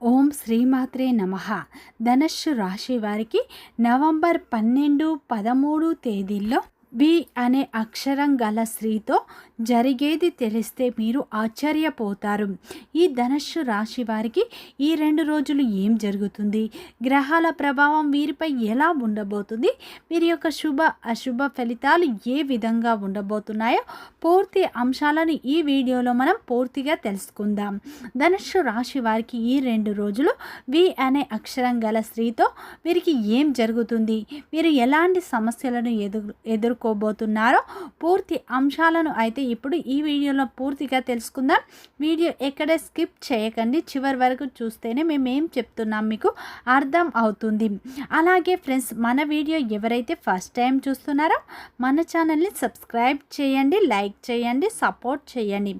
ఓం శ్రీమాత్రే నమః. ధనస్సు రాశి వారికి నవంబర్ 12, 13 తేదీల్లో వి అనే అక్షరం గల స్త్రీతో జరిగేది తెలిస్తే మీరు ఆశ్చర్యపోతారు. ఈ ధనస్సు రాశి వారికి ఈ 2 రోజులు ఏం జరుగుతుంది, గ్రహాల ప్రభావం వీరిపై ఎలా ఉండబోతుంది, వీరి యొక్క శుభ అశుభ ఫలితాలు ఏ విధంగా ఉండబోతున్నాయో పూర్తి అంశాలను ఈ వీడియోలో మనం పూర్తిగా తెలుసుకుందాం. ధనస్సు రాశి వారికి ఈ 2 రోజులు వి అనే అక్షరం గల స్త్రీతో వీరికి ఏం జరుగుతుంది, వీరు ఎలాంటి సమస్యలను ఎదుర్కోబోతున్నారో పూర్తి అంశాలను అయితే ఇప్పుడు ఈ వీడియోలో పూర్తిగా తెలుసుకుందాం. వీడియో ఎక్కడే స్కిప్ చేయకండి, చివరి వరకు చూస్తేనే మేము ఏం చెప్తున్నాం మీకు అర్థం అవుతుంది. అలాగే ఫ్రెండ్స్, మన వీడియో ఎవరైతే ఫస్ట్ టైం చూస్తున్నారో మన ఛానల్ని సబ్స్క్రైబ్ చేయండి, లైక్ చేయండి, సపోర్ట్ చేయండి.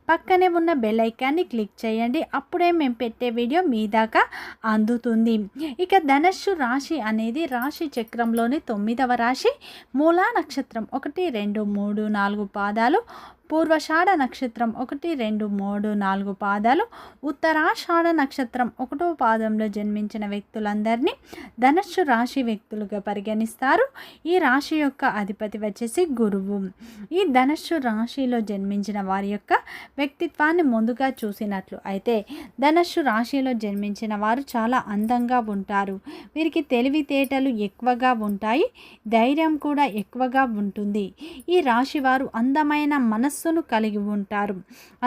పక్కనే ఉన్న బెల్ ఐకాన్ని క్లిక్ చేయండి, అప్పుడే మేము పెట్టే వీడియో మీ దాకా అందుతుంది. ఇక ధనస్సు రాశి అనేది రాశి చక్రంలోని 9వ రాశి. మూలా నక్షత్రం 1, 2, 3, 4 పాదాలు, పూర్వషాఢ నక్షత్రం 1, 2, 3, 4 పాదాలు, ఉత్తరాషాఢ నక్షత్రం 1వ పాదంలో జన్మించిన వ్యక్తులందరినీ ధనస్సు రాశి వ్యక్తులుగా పరిగణిస్తారు. ఈ రాశి యొక్క అధిపతి వచ్చేసి గురువు. ఈ ధనస్సు రాశిలో జన్మించిన వారి యొక్క వ్యక్తిత్వాన్ని ముందుగా చూసినట్లు అయితే ధనస్సు రాశిలో జన్మించిన వారు చాలా అందంగా ఉంటారు. వీరికి తెలివితేటలు ఎక్కువగా ఉంటాయి, ధైర్యం కూడా ఎక్కువగా ఉంటుంది. ఈ రాశి వారు అందమైన మనస్సును కలిగి ఉంటారు.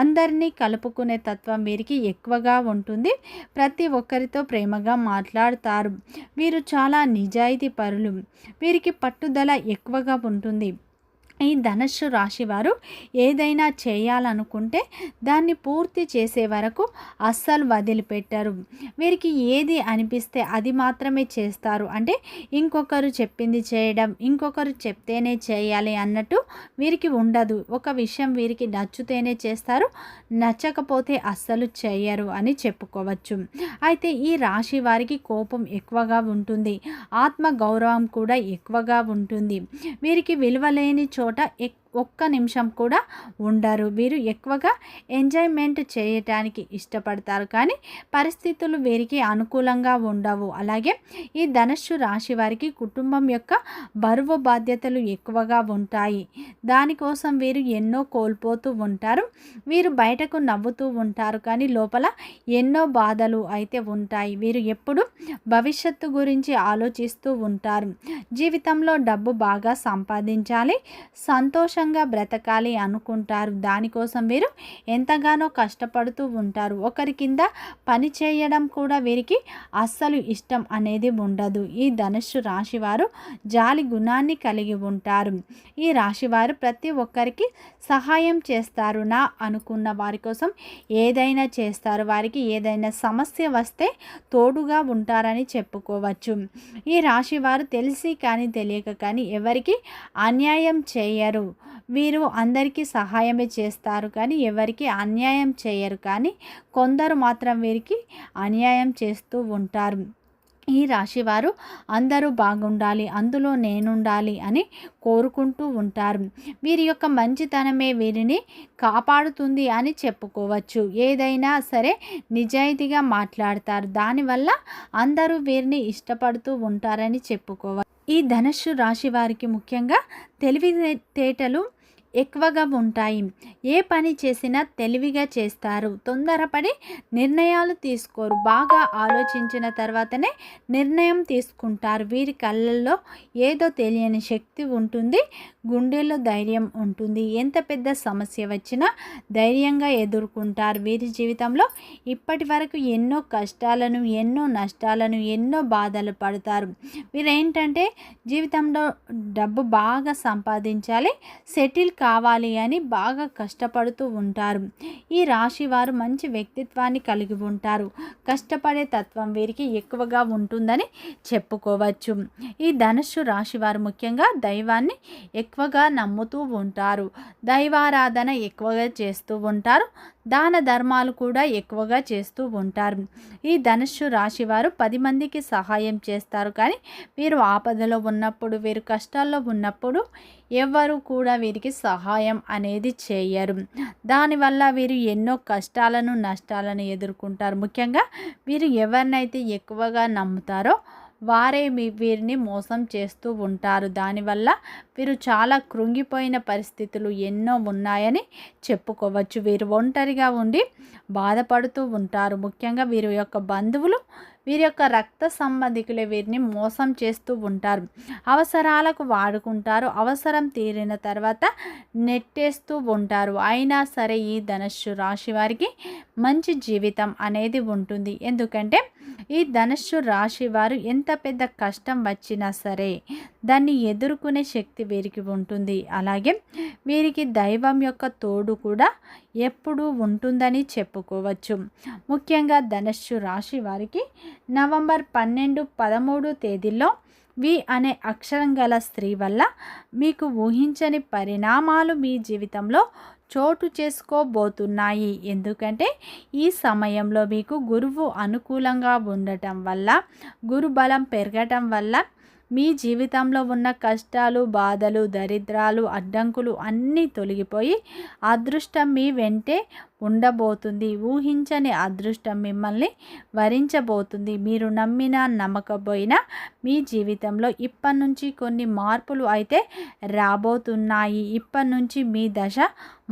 అందరినీ కలుపుకునే తత్వం వీరికి ఎక్కువగా ఉంటుంది. ప్రతి ఒక్కరితో ప్రేమగా మాట్లాడతారు. వీరు చాలా నిజాయితీ పరులు. వీరికి పట్టుదల ఎక్కువగా ఉంటుంది. ఈ ధనస్సు రాశి వారు ఏదైనా చేయాలనుకుంటే దాన్ని పూర్తి చేసే వరకు అస్సలు వదిలిపెట్టరు. వీరికి ఏది అనిపిస్తే అది మాత్రమే చేస్తారు. అంటే ఇంకొకరు చెప్పింది చేయడం, ఇంకొకరు చెప్తేనే చేయాలి అన్నట్టు వీరికి ఉండదు. ఒక విషయం వీరికి నచ్చితేనే చేస్తారు, నచ్చకపోతే అస్సలు చేయరు అని చెప్పుకోవచ్చు. అయితే ఈ రాశి వారికి కోపం ఎక్కువగా ఉంటుంది, ఆత్మ గౌరవం కూడా ఎక్కువగా ఉంటుంది. వీరికి విలువలేని చోట ఒక్క నిమిషం కూడా ఉండరు. వీరు ఎక్కువగా ఎంజాయ్మెంట్ చేయటానికి ఇష్టపడతారు, కానీ పరిస్థితులు వీరికి అనుకూలంగా ఉండవు. అలాగే ఈ ధనస్సు రాశి వారికి కుటుంబం యొక్క బరువు బాధ్యతలు ఎక్కువగా ఉంటాయి. దానికోసం వీరు ఎన్నో కోల్పోతూ ఉంటారు. వీరు బయటకు నవ్వుతూ ఉంటారు, కానీ లోపల ఎన్నో బాధలు అయితే ఉంటాయి. వీరు ఎప్పుడు భవిష్యత్తు గురించి ఆలోచిస్తూ ఉంటారు. జీవితంలో డబ్బు బాగా సంపాదించాలి, సంతోషంగా బ్రతకాలి అనుకుంటారు. దానికోసం వీరు ఎంతగానో కష్టపడుతూ ఉంటారు. ఒకరి కింద పని చేయడం కూడా వీరికి అస్సలు ఇష్టం అనేది ఉండదు. ఈ ధనుస్సు రాశి వారు జాలి గుణాన్ని కలిగి ఉంటారు. ఈ రాశి వారు ప్రతి ఒక్కరికి సహాయం చేస్తారు. నా అనుకున్న వారి కోసం ఏదైనా చేస్తారు. వారికి ఏదైనా సమస్య వస్తే తోడుగా ఉంటారని చెప్పుకోవచ్చు. ఈ రాశి వారు తెలిసి కానీ తెలియక కానీ ఎవరికి అన్యాయం చేయరు. వీరు అందరికీ సహాయమే చేస్తారు, కానీ ఎవరికి అన్యాయం చేయరు. కానీ కొందరు మాత్రం వీరికి అన్యాయం చేస్తూ ఉంటారు. ఈ రాశివారు అందరూ బాగుండాలి, అందులో నేనుండాలి అని కోరుకుంటూ ఉంటారు. వీరి యొక్క మంచితనమే వీరిని కాపాడుతుంది అని చెప్పుకోవచ్చు. ఏదైనా సరే నిజాయితీగా మాట్లాడతారు. దానివల్ల అందరూ వీరిని ఇష్టపడుతూ ఉంటారని చెప్పుకోవచ్చు. ఈ ధనస్సు రాశి వారికి ముఖ్యంగా తెలివితేటలు ఎక్కువగా ఉంటాయి. ఏ పని చేసినా తెలివిగా చేస్తారు. తొందరపడి నిర్ణయాలు తీసుకోరు. బాగా ఆలోచించిన తర్వాతనే నిర్ణయం తీసుకుంటారు. వీరి కళ్ళల్లో ఏదో తెలియని శక్తి ఉంటుంది, గుండెల్లో ధైర్యం ఉంటుంది. ఎంత పెద్ద సమస్య వచ్చినా ధైర్యంగా ఎదుర్కొంటారు. వీరి జీవితంలో ఇప్పటి వరకు ఎన్నో కష్టాలను, ఎన్నో నష్టాలను, ఎన్నో బాధలు పడతారు. వీరేంటంటే జీవితంలో డబ్బు బాగా సంపాదించాలి, సెటిల్ కావాలి అని బాగా కష్టపడుతూ ఉంటారు. ఈ రాశి వారు మంచి వ్యక్తిత్వాన్ని కలిగి ఉంటారు. కష్టపడే తత్వం వీరికి ఎక్కువగా ఉంటుందని చెప్పుకోవచ్చు. ఈ ధనుస్సు రాశి వారు ముఖ్యంగా దైవాన్ని ఎక్కువగా నమ్ముతూ ఉంటారు. దైవారాధన ఎక్కువగా చేస్తూ ఉంటారు. దాన ధర్మాలు కూడా ఎక్కువగా చేస్తూ ఉంటారు. ఈ ధనుస్సు రాశి వారు 10 మందికి సహాయం చేస్తారు, కానీ వీరు ఆపదలో ఉన్నప్పుడు, వీరు కష్టాల్లో ఉన్నప్పుడు ఎవరు కూడా వీరికి సహాయం అనేది చేయరు. దానివల్ల వీరు ఎన్నో కష్టాలను, నష్టాలను ఎదుర్కొంటారు. ముఖ్యంగా వీరు ఎవరినైతే ఎక్కువగా నమ్ముతారో వారే వీరిని మోసం చేస్తూ ఉంటారు. దానివల్ల వీరు చాలా కృంగిపోయిన పరిస్థితులు ఎన్నో ఉన్నాయని చెప్పుకోవచ్చు. వీరు ఒంటరిగా ఉండి బాధపడుతూ ఉంటారు. ముఖ్యంగా వీరి యొక్క బంధువులు, వీరి యొక్క రక్త సంబంధికులే వీరిని మోసం చేస్తూ ఉంటారు. అవసరాలకు వాడుకుంటారు, అవసరం తీరిన తర్వాత నెట్టేస్తూ ఉంటారు. అయినా సరే ఈ ధనుస్సు రాశి వారికి మంచి జీవితం అనేది ఉంటుంది. ఎందుకంటే ఈ ధనుస్సు రాశి వారు ఎంత పెద్ద కష్టం వచ్చినా సరే దాన్ని ఎదుర్కొనే శక్తి వీరికి ఉంటుంది. అలాగే వీరికి దైవం యొక్క తోడు కూడా ఎప్పుడూ ఉంటుందని చెప్పుకోవచ్చు. ముఖ్యంగా ధనుస్సు రాశి వారికి నవంబర్ 12, 13 తేదీల్లో వి అనే అక్షరం గల స్త్రీ వల్ల మీకు ఊహించని పరిణామాలు మీ జీవితంలో చోటు చేసుకోబోతున్నాయి. ఎందుకంటే ఈ సమయంలో మీకు గురువు అనుకూలంగా ఉండటం వల్ల, గురుబలం పెరగటం వల్ల మీ జీవితంలో ఉన్న కష్టాలు, బాధలు, దరిద్రాలు, అడ్డంకులు అన్నీ తొలగిపోయి అదృష్టం మీ వెంటే ఉండబోతుంది. ఊహించని అదృష్టం మిమ్మల్ని వరించబోతుంది. మీరు నమ్మినా నమ్మకపోయినా మీ జీవితంలో ఇప్పటి నుంచి కొన్ని మార్పులు అయితే రాబోతున్నాయి. ఇప్పటి నుంచి మీ దశ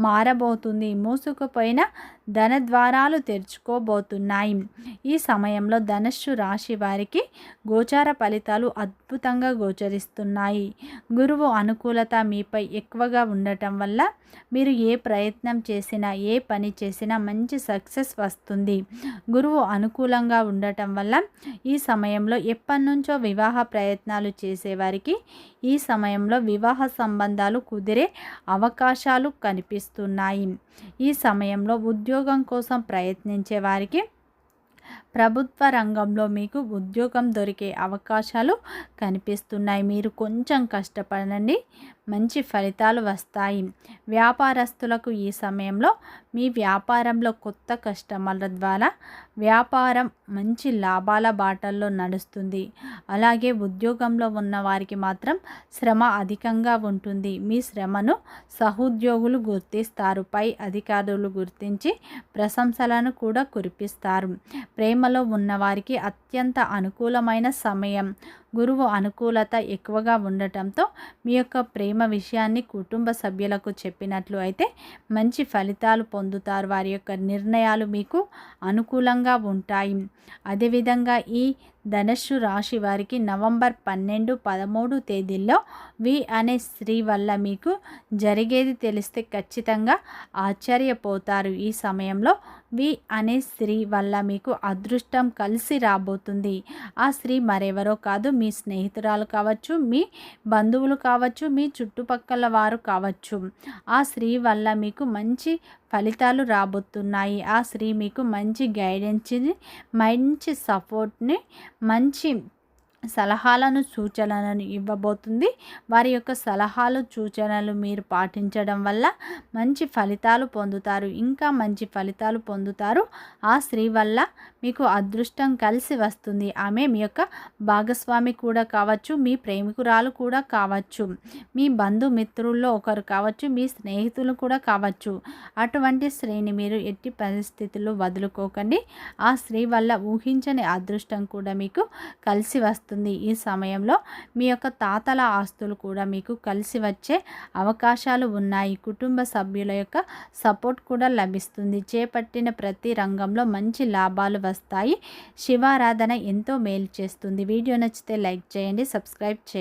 మారబోతుంది. మూసుకుపోయిన ధన ద్వారాలు తెరుచుకోబోతున్నాయి. ఈ సమయంలో ధనుస్సు రాశి వారికి గోచార ఫలితాలు అద్భుతంగా గోచరిస్తున్నాయి. గురువు అనుకూలత మీపై ఎక్కువగా ఉండటం వల్ల మీరు ఏ ప్రయత్నం చేసినా, ఏ పని చేసినా మంచి సక్సెస్ వస్తుంది. గురువు అనుకూలంగా ఉండటం వల్ల ఈ సమయంలో ఎప్పటి నుంచో వివాహ ప్రయత్నాలు చేసేవారికి ఈ సమయంలో వివాహ సంబంధాలు కుదిరే అవకాశాలు కనిపిస్తున్నాయి. ఈ సమయంలో ఉద్యోగం కోసం ప్రయత్నించే వారికి ప్రభుత్వ రంగంలో మీకు ఉద్యోగం దొరికే అవకాశాలు కనిపిస్తున్నాయి. మీరు కొంచెం కష్టపడండి, మంచి ఫలితాలు వస్తాయి. వ్యాపారస్తులకు ఈ సమయంలో మీ వ్యాపారంలో కొత్త కస్టమర్ల ద్వారా వ్యాపారం మంచి లాభాల బాటల్లో నడుస్తుంది. అలాగే ఉద్యోగంలో ఉన్న వారికి మాత్రం శ్రమ అధికంగా ఉంటుంది. మీ శ్రమను సహోద్యోగులు గుర్తిస్తారు. పై అధికారులు గుర్తించి ప్రశంసలను కూడా కురిపిస్తారు. ప్రేమలో ఉన్నవారికి అత్యంత అనుకూలమైన సమయం. గురువు అనుకూలత ఎక్కువగా ఉండటంతో మీ యొక్క ప్రేమ విషయాన్ని కుటుంబ సభ్యులకు చెప్పినట్లు అయితే మంచి ఫలితాలు పొందుతారు. వారి యొక్క నిర్ణయాలు మీకు అనుకూలంగా ఉంటాయి. అదేవిధంగా ఈ ధనుస్సు రాశి వారికి నవంబర్ 12, 13 తేదీల్లో వి అనే స్త్రీ వల్ల మీకు జరిగేది తెలిస్తే ఖచ్చితంగా ఆశ్చర్యపోతారు. ఈ సమయంలో వి అనే స్త్రీ వల్ల మీకు అదృష్టం కలిసి రాబోతుంది. ఆ స్త్రీ మరెవరో కాదు, మీ స్నేహితురాలు కావచ్చు, మీ బంధువులు కావచ్చు, మీ చుట్టుపక్కల వారు కావచ్చు. ఆ స్త్రీ వల్ల మీకు మంచి ఫలితాలు రాబోతున్నాయి. ఆ స్త్రీ మీకు మంచి గైడెన్స్ని, మంచి సపోర్ట్ని, మంచి సలహాలను, సూచనలను ఇవ్వబోతుంది. వారి యొక్క సలహాలు, సూచనలు మీరు పాటించడం వల్ల మంచి ఫలితాలు పొందుతారు. ఇంకా మంచి ఫలితాలు పొందుతారు. ఆ స్త్రీ వల్ల మీకు అదృష్టం కలిసి వస్తుంది. ఆమె మీ యొక్క భాగస్వామి కూడా కావచ్చు, మీ ప్రేమికురాలు కూడా కావచ్చు, మీ బంధుమిత్రుల్లో ఒకరు కావచ్చు, మీ స్నేహితులు కూడా కావచ్చు. అటువంటి స్త్రీని మీరు ఎట్టి పరిస్థితుల్లో వదులుకోకండి. ఆ స్త్రీ వల్ల ఊహించని అదృష్టం కూడా మీకు కలిసి వస్తుంది. ఈ సమయంలో మీ యొక్క తాతల ఆస్తులు కూడా మీకు కలిసి వచ్చే అవకాశాలు ఉన్నాయి. కుటుంబ సభ్యుల యొక్క సపోర్ట్ కూడా లభిస్తుంది. చేపట్టిన ప్రతి రంగంలో మంచి లాభాలు వస్తాయి. శివారాధన ఎంతో మేలు చేస్తుంది. వీడియో నచ్చితే లైక్ చేయండి, సబ్స్క్రైబ్ చేయండి.